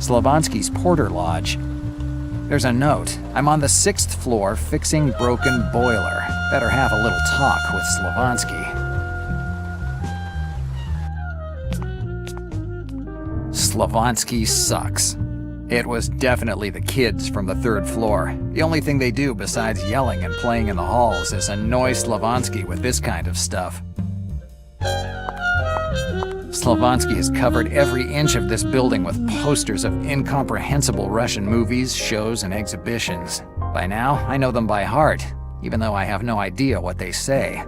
Slavonsky's Porter Lodge. There's a note. I'm on the 6th floor fixing broken boiler. Better have a little talk with Slavonsky. Slavonsky sucks. It was definitely the kids from the 3rd floor. The only thing they do besides yelling and playing in the halls is annoy Slavonsky with this kind of stuff. Slavonsky has covered every inch of this building with posters of incomprehensible Russian movies, shows, and exhibitions. By now, I know them by heart, even though I have no idea what they say.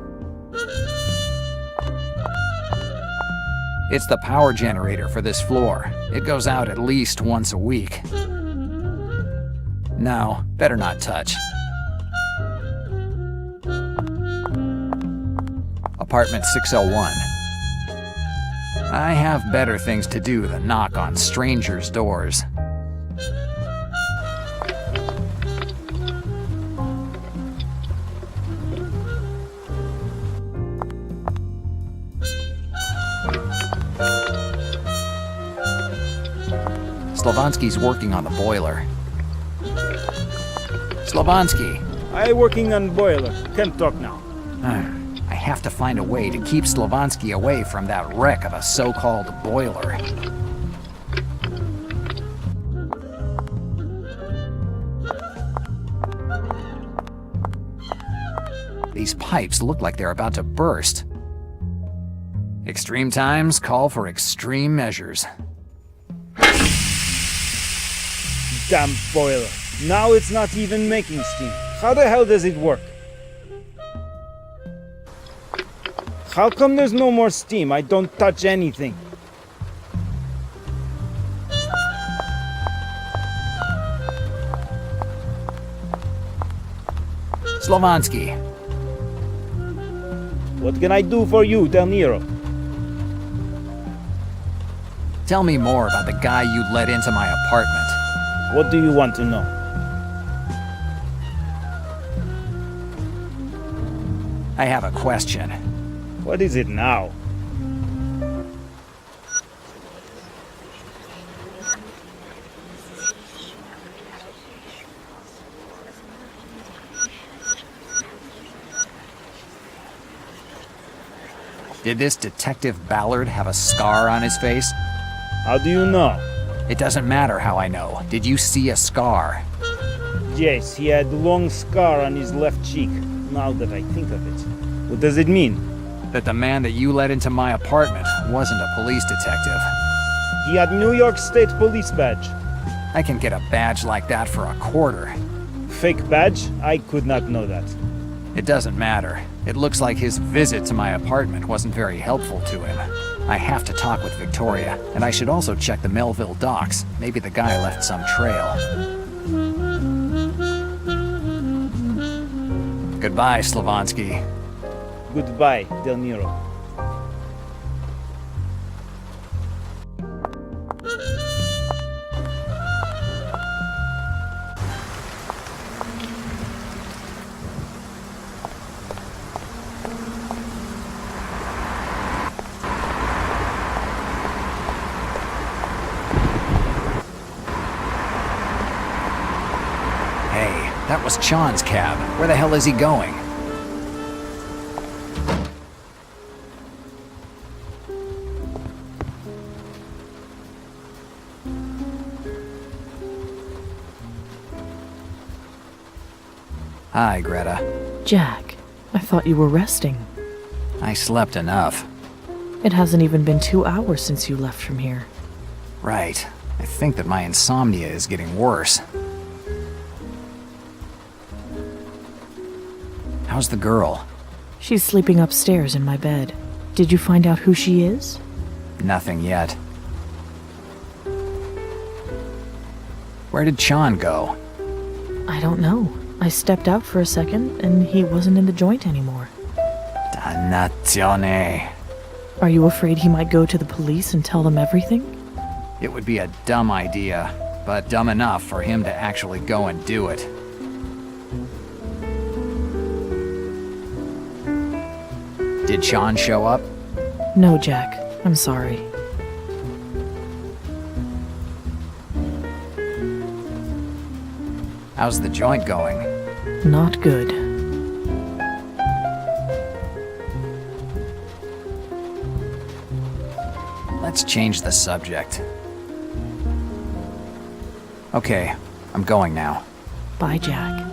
It's the power generator for this floor. It goes out at least once a week. No, better not touch. Apartment 601. I have better things to do than knock on strangers' doors. Slavonsky's working on the boiler. Slavonsky! I'm working on boiler. Can't talk now. I have to find a way to keep Slavonsky away from that wreck of a so-called boiler. These pipes look like they're about to burst. Extreme times call for extreme measures. Damn boiler. Now it's not even making steam. How the hell does it work? How come there's no more steam? I don't touch anything. Slavonsky. What can I do for you, Del Nero? Tell me more about the guy you let into my apartment. What do you want to know? I have a question. What is it now? Did this Detective Ballard have a scar on his face? How do you know? It doesn't matter how I know. Did you see a scar? Yes, he had a long scar on his left cheek. Now that I think of it. What does it mean? That the man that you let into my apartment wasn't a police detective. He had New York State Police badge. I can get a badge like that for a quarter. Fake badge? I could not know that. It doesn't matter. It looks like his visit to my apartment wasn't very helpful to him. I have to talk with Victoria, and I should also check the Melville docks. Maybe the guy left some trail. Goodbye, Slavonsky. Goodbye, Del Nero. That was Chan's cab. Where the hell is he going? Hi, Greta. Jack, I thought you were resting. I slept enough. It hasn't even been 2 hours since you left from here. Right. I think that my insomnia is getting worse. How's the girl? She's sleeping upstairs in my bed. Did you find out who she is? Nothing yet. Where did Chan go? I don't know. I stepped out for a second, and he wasn't in the joint anymore. Dannazione. Are you afraid he might go to the police and tell them everything? It would be a dumb idea, but dumb enough for him to actually go and do it. Did Chan show up? No, Jack. I'm sorry. How's the joint going? Not good. Let's change the subject. Okay, I'm going now. Bye, Jack.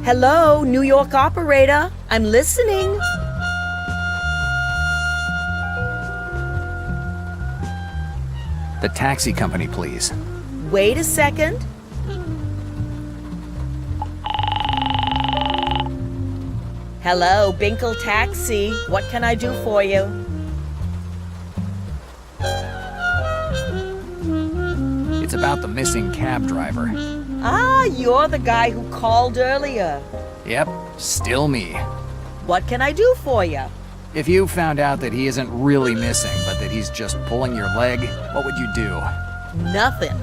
Hello, New York operator. I'm listening. The taxi company, please. Wait a second. Hello, Binkle Taxi. What can I do for you? It's about the missing cab driver. Ah, you're the guy who called earlier. Yep, still me. What can I do for you? If you found out that he isn't really missing, but that he's just pulling your leg, what would you do? Nothing.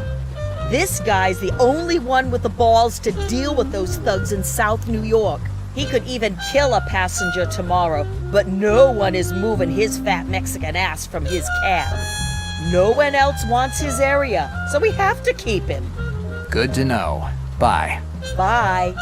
This guy's the only one with the balls to deal with those thugs in South New York. He could even kill a passenger tomorrow, but no one is moving his fat Mexican ass from his cab. No one else wants his area, so we have to keep him. Good to know. Bye. Bye.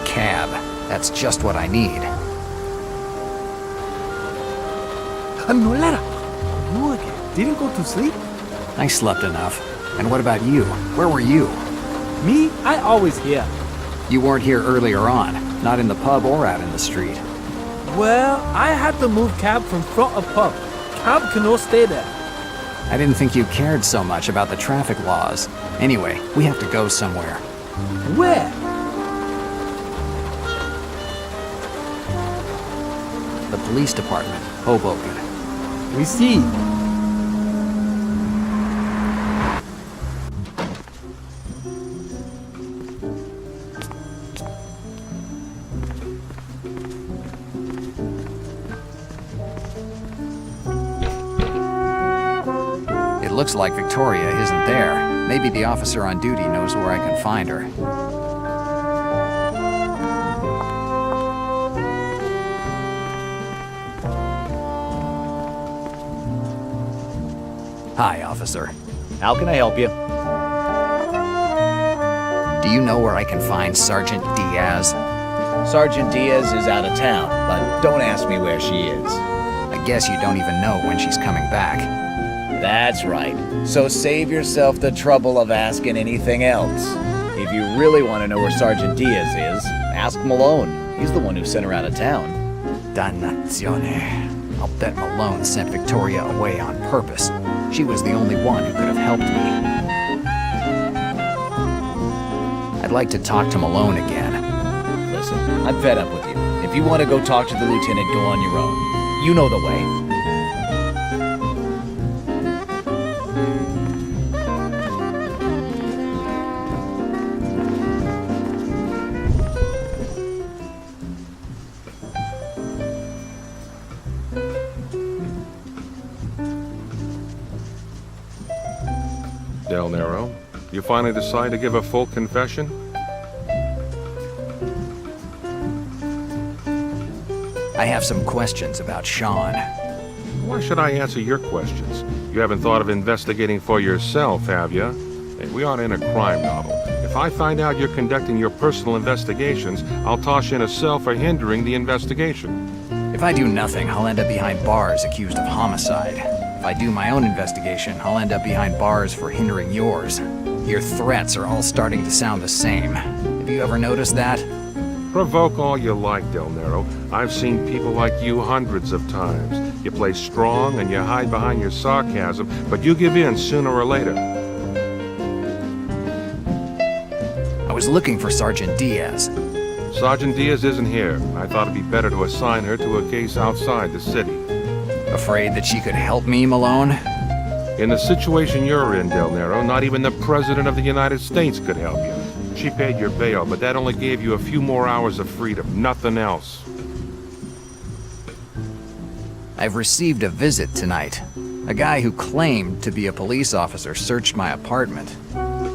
Cab. That's just what I need. Nolera, you again. Didn't go to sleep? I slept enough. And what about you? Where were you? Me? I always here. You weren't here earlier on, not in the pub or out in the street. Well, I had to move cab from front of pub. Cab cannot stay there. I didn't think you cared so much about the traffic laws. Anyway, we have to go somewhere. Where? The police department, Hoboken. We see. It looks like Victoria isn't there. Maybe the officer on duty knows where I can find her. Hi, officer. How can I help you? Do you know where I can find Sergeant Diaz? Sergeant Diaz is out of town, but don't ask me where she is. I guess you don't even know when she's coming back. That's right. So save yourself the trouble of asking anything else. If you really want to know where Sergeant Diaz is, ask Malone. He's the one who sent her out of town. Dannazione. I'll bet Malone sent Victoria away on purpose. She was the only one who could have helped me. I'd like to talk to Malone again. Listen, I'm fed up with you. If you want to go talk to the lieutenant, go on your own. You know the way. Del Nero, you finally decide to give a full confession? I have some questions about Sean. Why should I answer your questions? You haven't thought of investigating for yourself, have you? Hey, we aren't in a crime novel. If If I find out you're conducting your personal investigations, I'll toss you in a cell for hindering the investigation. If I do nothing, I'll end up behind bars accused of homicide. If I do my own investigation, I'll end up behind bars for hindering yours. Your threats are all starting to sound the same. Have you ever noticed that? Provoke all you like, Del Nero. I've seen people like you hundreds of times. You play strong and you hide behind your sarcasm, but you give in sooner or later. I was looking for Sergeant Diaz. Sergeant Diaz isn't here. I thought it'd be better to assign her to a case outside the city. Afraid that she could help me, Malone? In the situation you're in, Del Nero, not even the President of the United States could help you. She paid your bail, but that only gave you a few more hours of freedom, nothing else. I've received a visit tonight. A guy who claimed to be a police officer searched my apartment.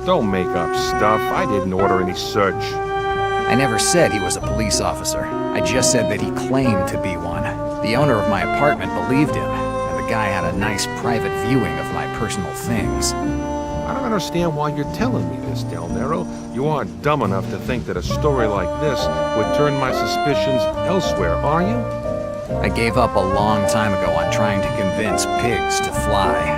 Don't make up stuff. I didn't order any search. I never said he was a police officer. I just said that he claimed to be one. The owner of my apartment believed him, and the guy had a nice private viewing of my personal things. I don't understand why you're telling me this, Del Nero. You aren't dumb enough to think that a story like this would turn my suspicions elsewhere, are you? I gave up a long time ago on trying to convince pigs to fly.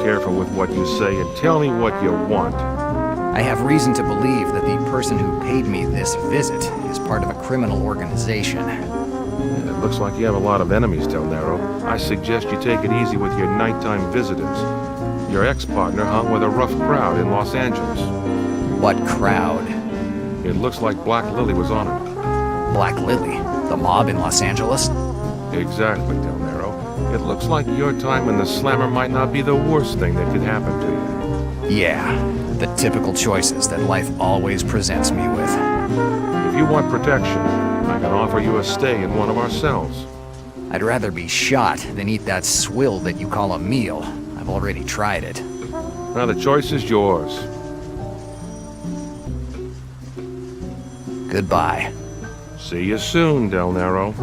Careful with what you say and tell me what you want. I have reason to believe that the person who paid me this visit is part of a criminal organization. It looks like you have a lot of enemies, Del Nero. I suggest you take it easy with your nighttime visitors. Your ex-partner hung with a rough crowd in Los Angeles. What crowd? It looks like Black Lily was on it. Black Lily? The mob in Los Angeles? Exactly, Del Nero. It looks like your time in the slammer might not be the worst thing that could happen to you. Yeah, the typical choices that life always presents me with. If you want protection, I can offer you a stay in one of our cells. I'd rather be shot than eat that swill that you call a meal. I've already tried it. Now the choice is yours. Goodbye. See you soon, Del Nero.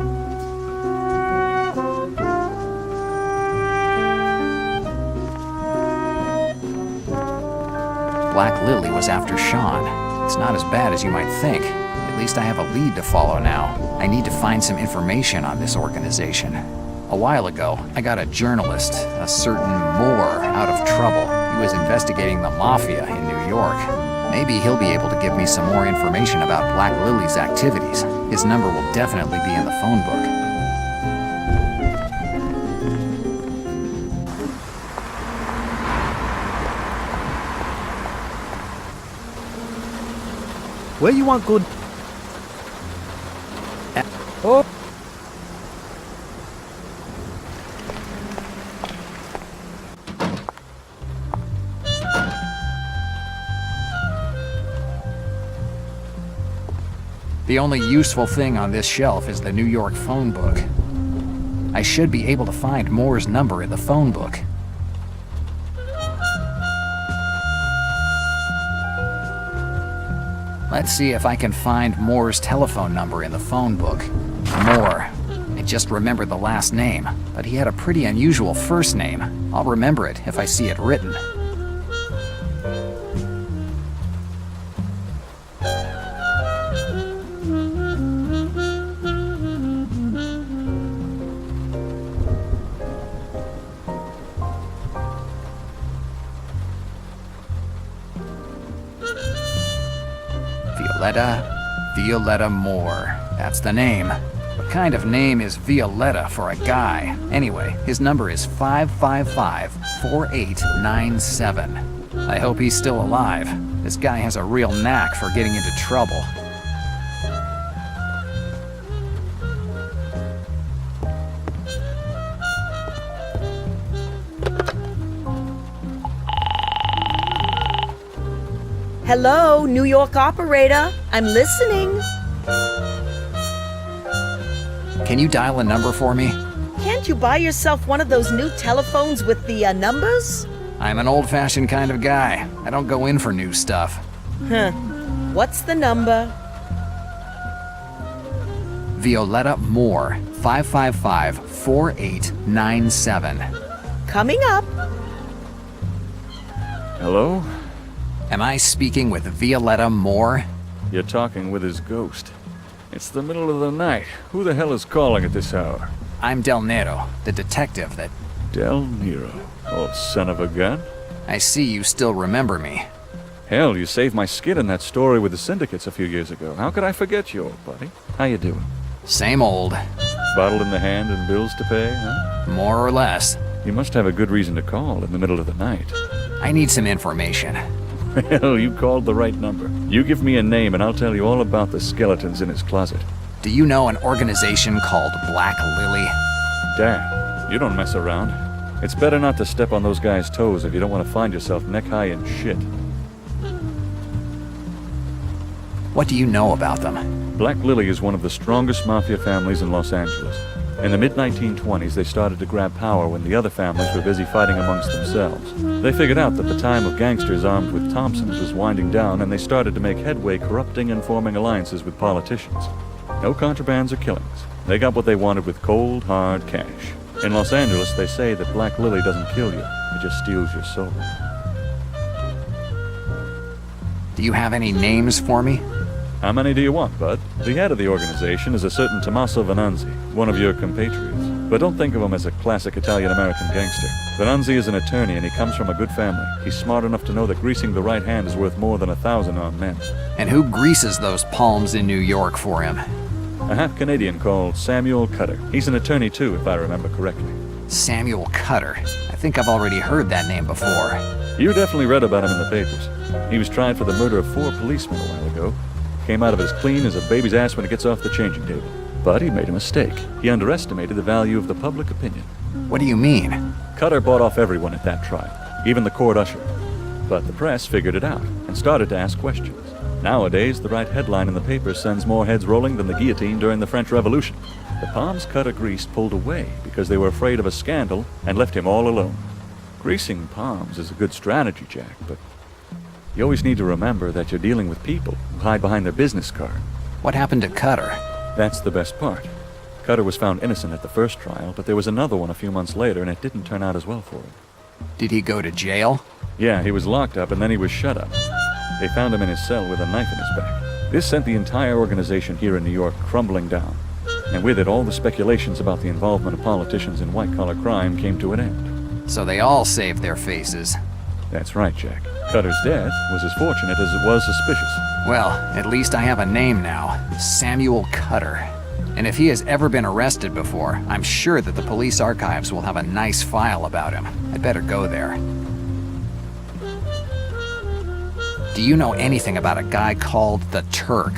Black Lily was after Sean. It's not as bad as you might think. At least I have a lead to follow now. I need to find some information on this organization. A while ago, I got a journalist, a certain Moore, out of trouble. He was investigating the Mafia in New York. Maybe he'll be able to give me some more information about Black Lily's activities. His number will definitely be in the phone book. Where you want good? Oh. The only useful thing on this shelf is the New York phone book. I should be able to find Moore's number in the phone book. Let's see if I can find Moore's telephone number in the phone book. Moore. I just remembered the last name, but he had a pretty unusual first name. I'll remember it if I see it written. Violetta Moore. That's the name. What kind of name is Violetta for a guy? Anyway, his number is 555-4897. I hope he's still alive. This guy has a real knack for getting into trouble. Hello, New York operator. I'm listening. Can you dial a number for me? Can't you buy yourself one of those new telephones with the numbers? I'm an old-fashioned kind of guy. I don't go in for new stuff. Huh. What's the number? Violetta Moore, 555-4897. Coming up. Hello? Am I speaking with Violetta Moore? You're talking with his ghost. It's the middle of the night. Who the hell is calling at this hour? I'm Del Nero, the detective that... Del Nero. Old son of a gun. I see you still remember me. Hell, you saved my skin in that story with the syndicates a few years ago. How could I forget you, old buddy? How you doing? Same old. Bottle in the hand and bills to pay, huh? More or less. You must have a good reason to call in the middle of the night. I need some information. Well, you called the right number. You give me a name and I'll tell you all about the skeletons in his closet. Do you know an organization called Black Lily? Dad, you don't mess around. It's better not to step on those guys' toes if you don't want to find yourself neck-high in shit. What do you know about them? Black Lily is one of the strongest mafia families in Los Angeles. In the mid-1920s, they started to grab power when the other families were busy fighting amongst themselves. They figured out that the time of gangsters armed with Thompsons was winding down, and they started to make headway corrupting and forming alliances with politicians. No contrabands or killings. They got what they wanted with cold, hard cash. In Los Angeles, they say that Black Lily doesn't kill you, it just steals your soul. Do you have any names for me? How many do you want, bud? The head of the organization is a certain Tommaso Venanzi, one of your compatriots. But don't think of him as a classic Italian-American gangster. Venanzi is an attorney and he comes from a good family. He's smart enough to know that greasing the right hand is worth more than 1,000 armed men. And who greases those palms in New York for him? A half-Canadian called Samuel Cutter. He's an attorney too, if I remember correctly. Samuel Cutter. I think I've already heard that name before. You definitely read about him in the papers. He was tried for the murder of 4 policemen a while ago. Came out of as clean as a baby's ass when it gets off the changing table. But he made a mistake. He underestimated the value of the public opinion. What do you mean? Cutter bought off everyone at that trial, even the court usher. But the press figured it out and started to ask questions. Nowadays, the right headline in the paper sends more heads rolling than the guillotine during the French Revolution. The palms Cutter greased pulled away because they were afraid of a scandal and left him all alone. Greasing palms is a good strategy, Jack, but you always need to remember that you're dealing with people who hide behind their business card. What happened to Cutter? That's the best part. Cutter was found innocent at the first trial, but there was another one a few months later, and it didn't turn out as well for him. Did he go to jail? Yeah, he was locked up, and then he was shut up. They found him in his cell with a knife in his back. This sent the entire organization here in New York crumbling down. And with it, all the speculations about the involvement of politicians in white-collar crime came to an end. So they all saved their faces. That's right, Jack. Cutter's death was as fortunate as it was suspicious. Well, at least I have a name now. Samuel Cutter. And if he has ever been arrested before, I'm sure that the police archives will have a nice file about him. I'd better go there. Do you know anything about a guy called the Turk?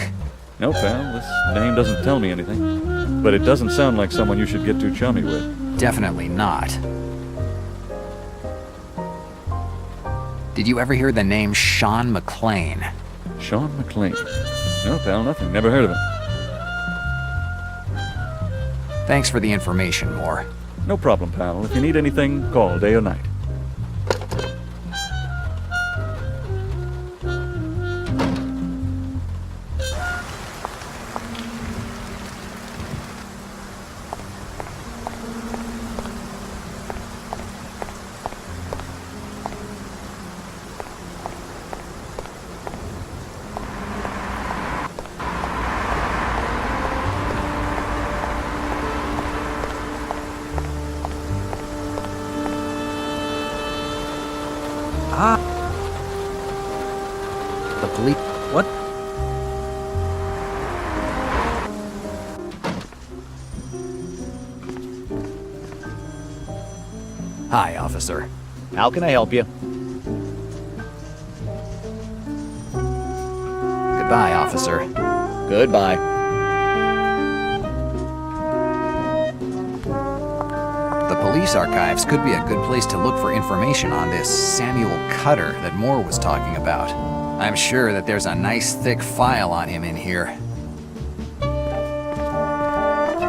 No, pal, this name doesn't tell me anything. But it doesn't sound like someone you should get too chummy with. Definitely not. Did you ever hear the name Sean McClane? Sean McClane? No, pal, nothing. Never heard of him. Thanks for the information, Moore. No problem, pal. If you need anything, call day or night. The police... What? Hi, officer. How can I help you? Goodbye, officer. Goodbye. The police archives could be a good place to look for information on this Samuel Cutter that Moore was talking about. I'm sure that there's a nice thick file on him in here.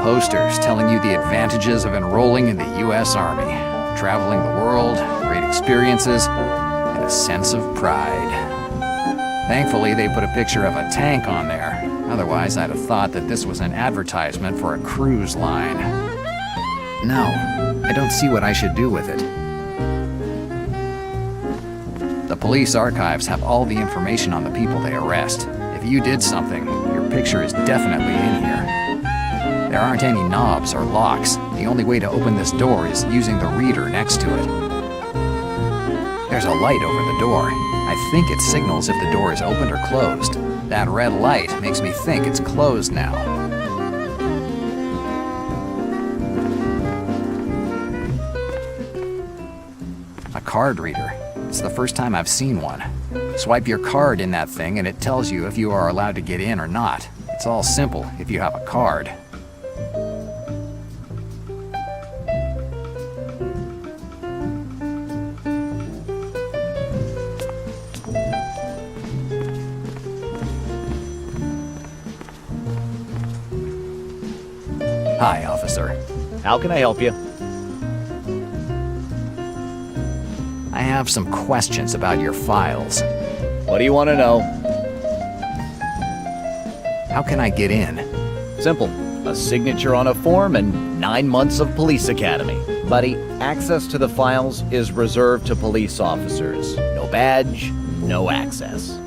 Posters telling you the advantages of enrolling in the U.S. Army, traveling the world, great experiences, and a sense of pride. Thankfully, they put a picture of a tank on there. Otherwise, I'd have thought that this was an advertisement for a cruise line. No, I don't see what I should do with it. The police archives have all the information on the people they arrest. If you did something, your picture is definitely in here. There aren't any knobs or locks. The only way to open this door is using the reader next to it. There's a light over the door. I think it signals if the door is opened or closed. That red light makes me think it's closed now. A card reader. It's the first time I've seen one. Swipe your card in that thing and it tells you if you are allowed to get in or not. It's all simple if you have a card. Hi, officer. How can I help you? I have some questions about your files. What do you want to know? How can I get in? Simple. A signature on a form and 9 months of police academy. Buddy, access to the files is reserved to police officers. No badge, no access.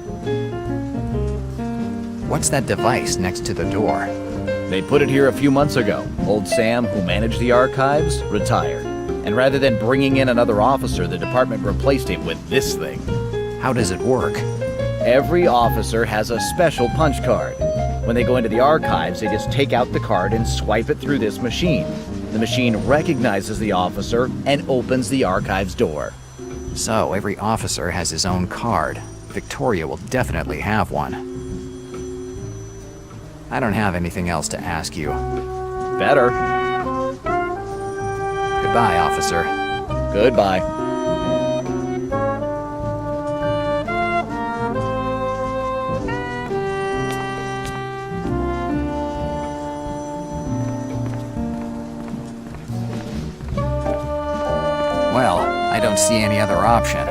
What's that device next to the door? They put it here a few months ago. Old Sam, who managed the archives, retired. And rather than bringing in another officer, the department replaced him with this thing. How does it work? Every officer has a special punch card. When they go into the archives, they just take out the card and swipe it through this machine. The machine recognizes the officer and opens the archives door. So, every officer has his own card. Victoria will definitely have one. I don't have anything else to ask you. Better. Goodbye, officer. Goodbye. Well, I don't see any other option.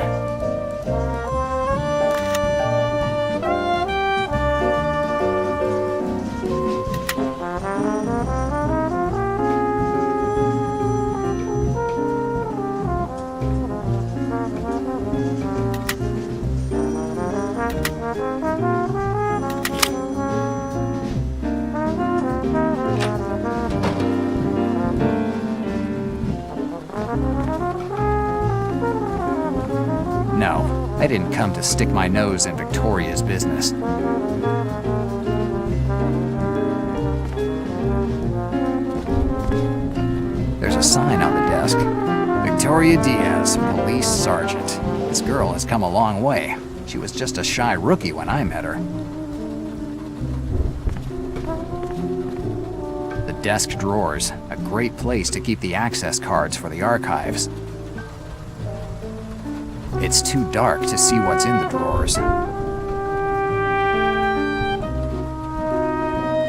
No, I didn't come to stick my nose in Victoria's business. There's a sign on the desk. Victoria Diaz, Police Sergeant. This girl has come a long way. She was just a shy rookie when I met her. The desk drawers, a great place to keep the access cards for the archives. It's too dark to see what's in the drawers.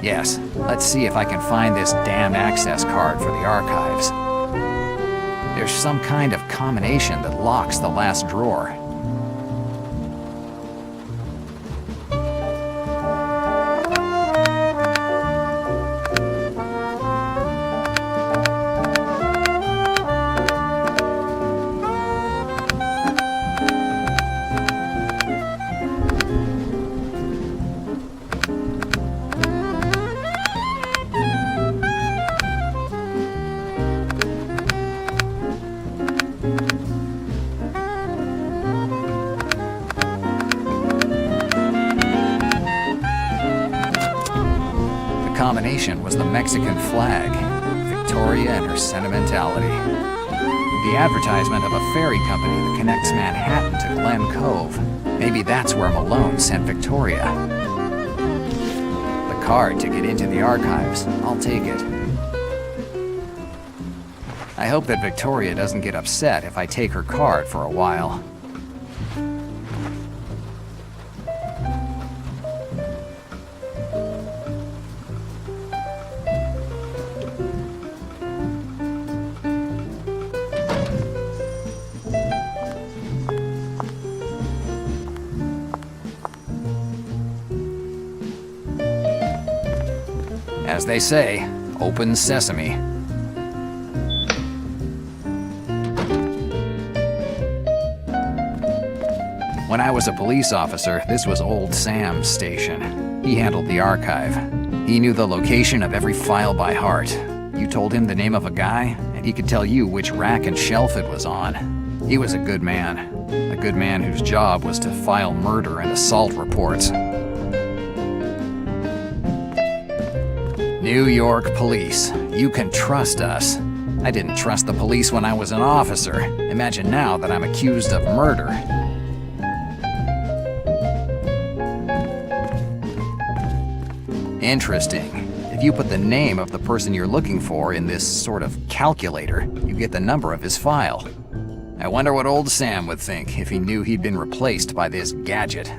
Yes, let's see if I can find this damned access card for the archives. There's some kind of combination that locks the last drawer. Combination was the Mexican flag, Victoria and her sentimentality. The advertisement of a ferry company that connects Manhattan to Glen Cove. Maybe that's where Malone sent Victoria. The card to get into the archives. I'll take it. I hope that Victoria doesn't get upset if I take her card for a while. As they say, open sesame. When I was a police officer, this was Old Sam's station. He handled the archive. He knew the location of every file by heart. You told him the name of a guy, and he could tell you which rack and shelf it was on. He was a good man whose job was to file murder and assault reports. New York Police. You can trust us. I didn't trust the police when I was an officer. Imagine now that I'm accused of murder. Interesting. If you put the name of the person you're looking for in this sort of calculator, you get the number of his file. I wonder what old Sam would think if he knew he'd been replaced by this gadget.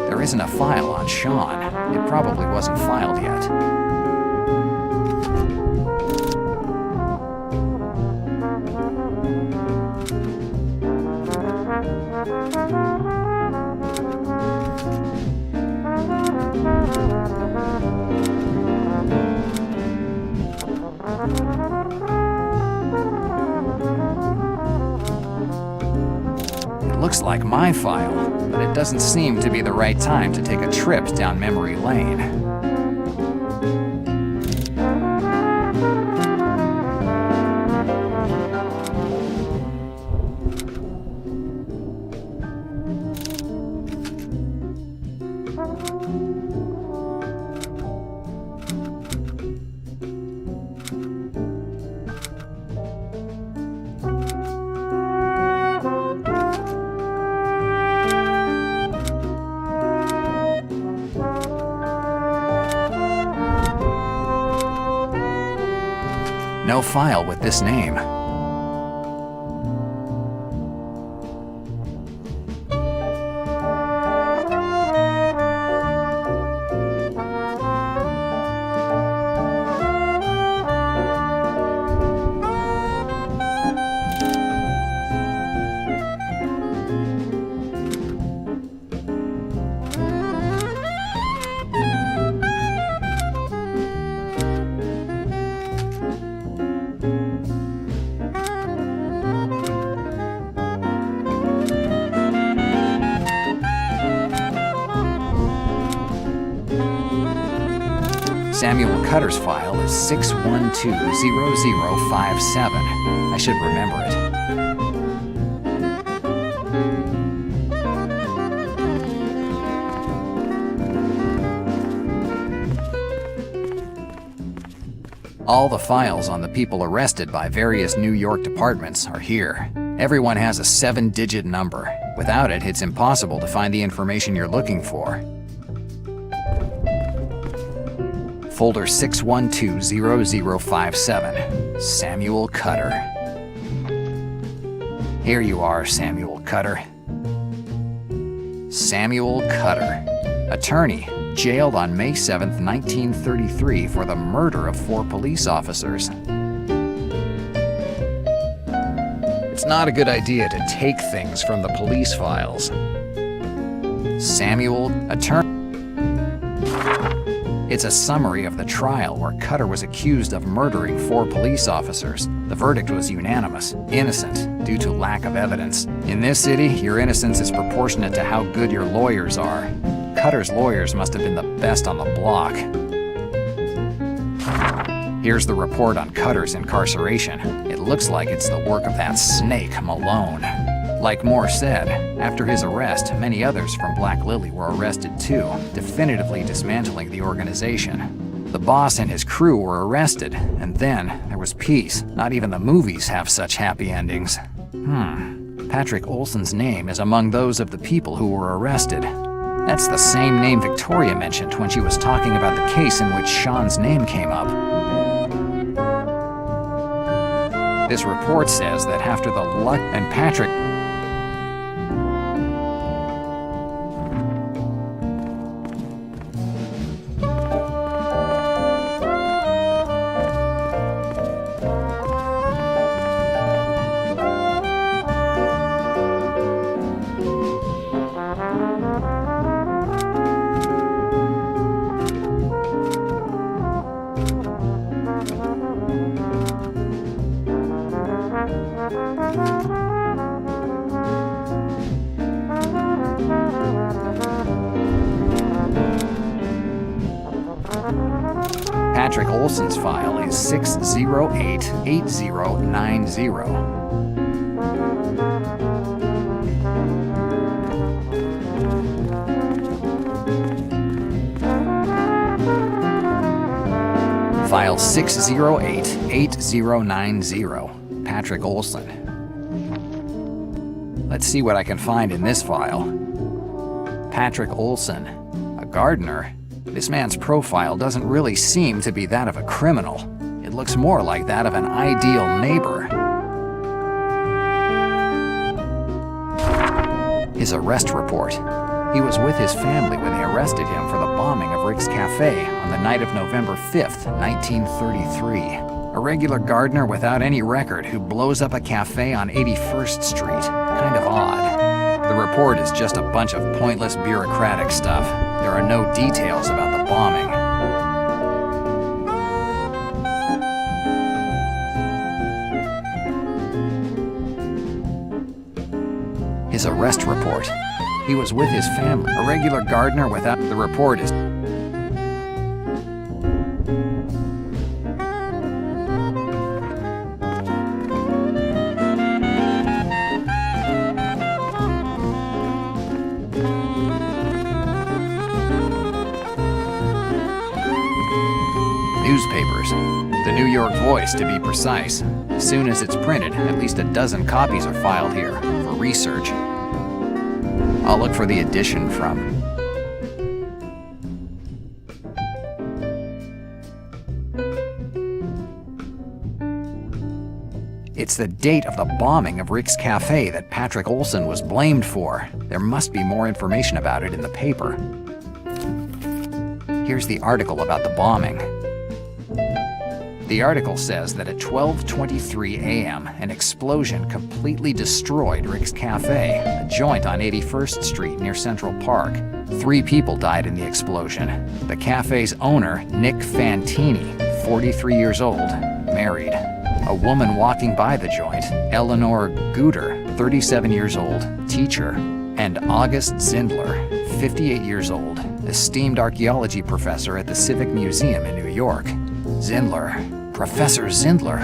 There isn't a file on Sean. It probably wasn't filed yet. It looks like my file, but it doesn't seem to be the right time to take a trip down memory lane. No file with this name. Samuel Cutter's file is 6120057. I should remember it. All the files on the people arrested by various New York departments are here. Everyone has a 7-digit number. Without it, it's impossible to find the information you're looking for. Folder 6120057, Samuel Cutter. Here you are, Samuel Cutter. Samuel Cutter, attorney, jailed on May 7th, 1933 for the murder of 4 police officers. It's not a good idea to take things from the police files. Samuel, attorney. It's a summary of the trial where Cutter was accused of murdering 4 police officers. The verdict was unanimous, innocent, due to lack of evidence. In this city, your innocence is proportionate to how good your lawyers are. Cutter's lawyers must have been the best on the block. Here's the report on Cutter's incarceration. It looks like it's the work of that snake, Malone. Like Moore said, after his arrest, many others from Black Lily were arrested too, definitively dismantling the organization. The boss and his crew were arrested, and then there was peace. Not even the movies have such happy endings. Patrick Olson's name is among those of the people who were arrested. That's the same name Victoria mentioned when she was talking about the case in which Sean's name came up. This report says that after the Luck and Patrick... Olson's file is 608-8090. File 608-8090, Patrick Olson. Let's see what I can find in this file. Patrick Olson, a gardener. This man's profile doesn't really seem to be that of a criminal. It looks more like that of an ideal neighbor. His arrest report. He was with his family when they arrested him for the bombing of Rick's Cafe on the night of November 5th, 1933. A regular gardener without any record who blows up a cafe on 81st Street. Kind of odd. The report is just a bunch of pointless bureaucratic stuff. There are no details about the bombing. His arrest report. He was with his family, a regular gardener without... The report is... Newspapers. The New York Voice, to be precise. As soon as it's printed, at least a dozen copies are filed here for research. I'll look for the edition from... It's the date of the bombing of Rick's Cafe that Patrick Olson was blamed for. There must be more information about it in the paper. Here's the article about the bombing. The article says that at 12:23 a.m., an explosion completely destroyed Rick's Cafe, a joint on 81st Street near Central Park. 3 people died in the explosion. The cafe's owner, Nick Fantini, 43 years old, married. A woman walking by the joint, Eleanor Guter, 37 years old, teacher. And August Zindler, 58 years old, esteemed archaeology professor at the Civic Museum in New York. Zindler. Professor Zindler.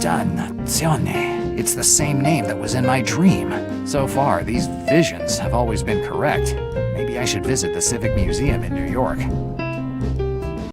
Dannazione. It's the same name that was in my dream. So far, these visions have always been correct. Maybe I should visit the Civic Museum in New York.